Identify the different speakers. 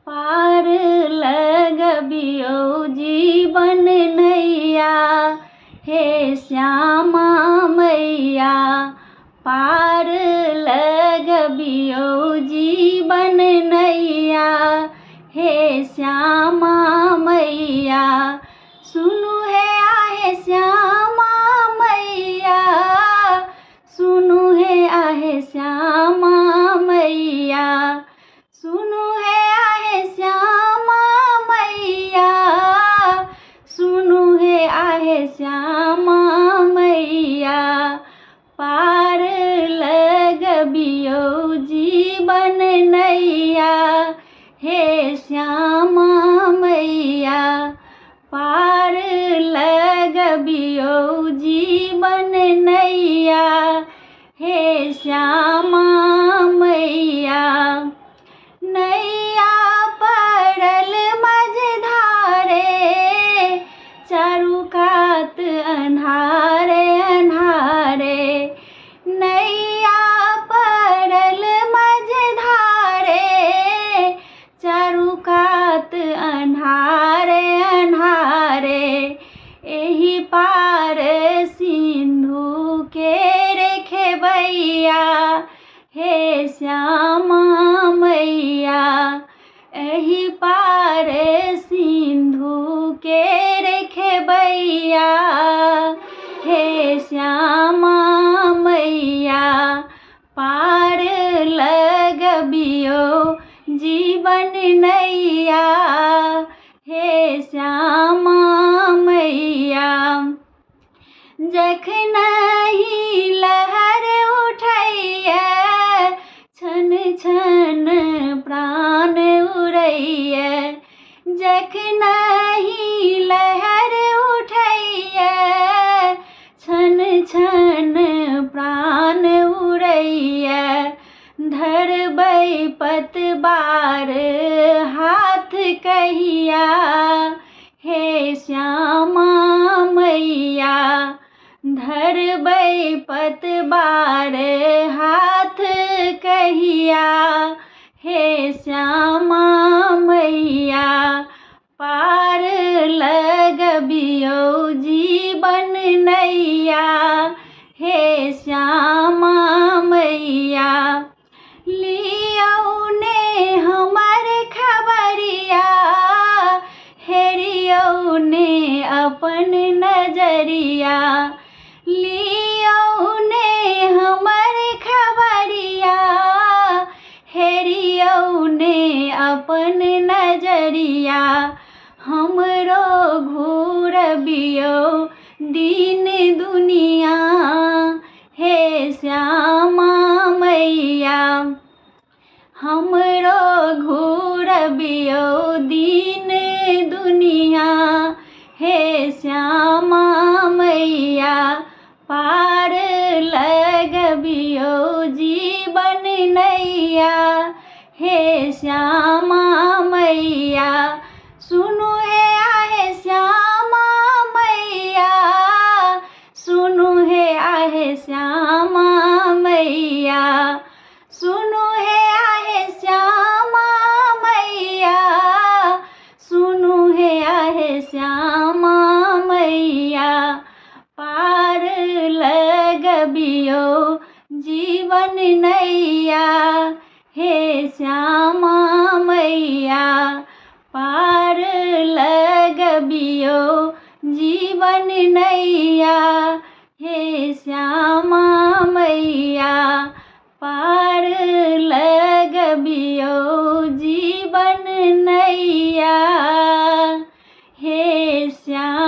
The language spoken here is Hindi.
Speaker 1: पार लगबियो जीवन नैया, हे श्यामा मैया। पार लगबियो जीवन नैया, हे श्यामा मैया। सुनु हे आहे श्यामा मैया, सुनु हे आहे श्यामा मैया। सुनु हे आहे श्यामा मैया, सुनु हे आहे श्यामा मैया। पार लगबियो जीवन नैया, हे श्यामा मैया। पार लगबियो जीवन नैया, हे श्यामा मैया। नैया पड़ल मझधारे, चारू कात अन्हारे अन्हारे। नैया पड़ल मझधारे, चारू कात अन्हारे अन्हारे। एही पार सिंधु के खेबैया, हे श्यामा मैया। एही पार सिंधु के खेबैया, हे श्यामा मैया। पार लगबियो जीवन नैया, हे श्यामा मैया। जखनहि लहर उठैया, छन छन प्राण उड़ैया। जखनहि लहर उठैया, छन छन प्राण उड़ैया। धरबै पतवार हाथ कहिया, हे श्यामा मैया। धरबै पतवार हाथ कहिया, हे श्यामा मैया। पार लगबियो जीवन नैया, हे श्यामा मैया। लियौ ने हमर खबरिया, हेरियौ ने अपन नजरिया। लियौ ने हमर खबरिया, हेरियौ ने अपन नजरिया। हमरो घूरबियो दीन दुनिया, हे श्यामा मैया। हमरो घूरबियो दीन दुनिया, हे श्यामा मैया। पार लगबियो जीवन नैया, हे श्यामा मैया। सुनु हे आहे श्यामा मैया, सुनु हे आहे श्यामा मैया। सुनु हे आहे श्यामा मैया, सुनु हे आहे श्यामा मैया। पार लगबियो जीवन नैया, हे श्यामा मैया। पार लगबियो जीवन नैया, हे श्यामा मैया। पार लगबियो जीवन नैया, हे श्यामा।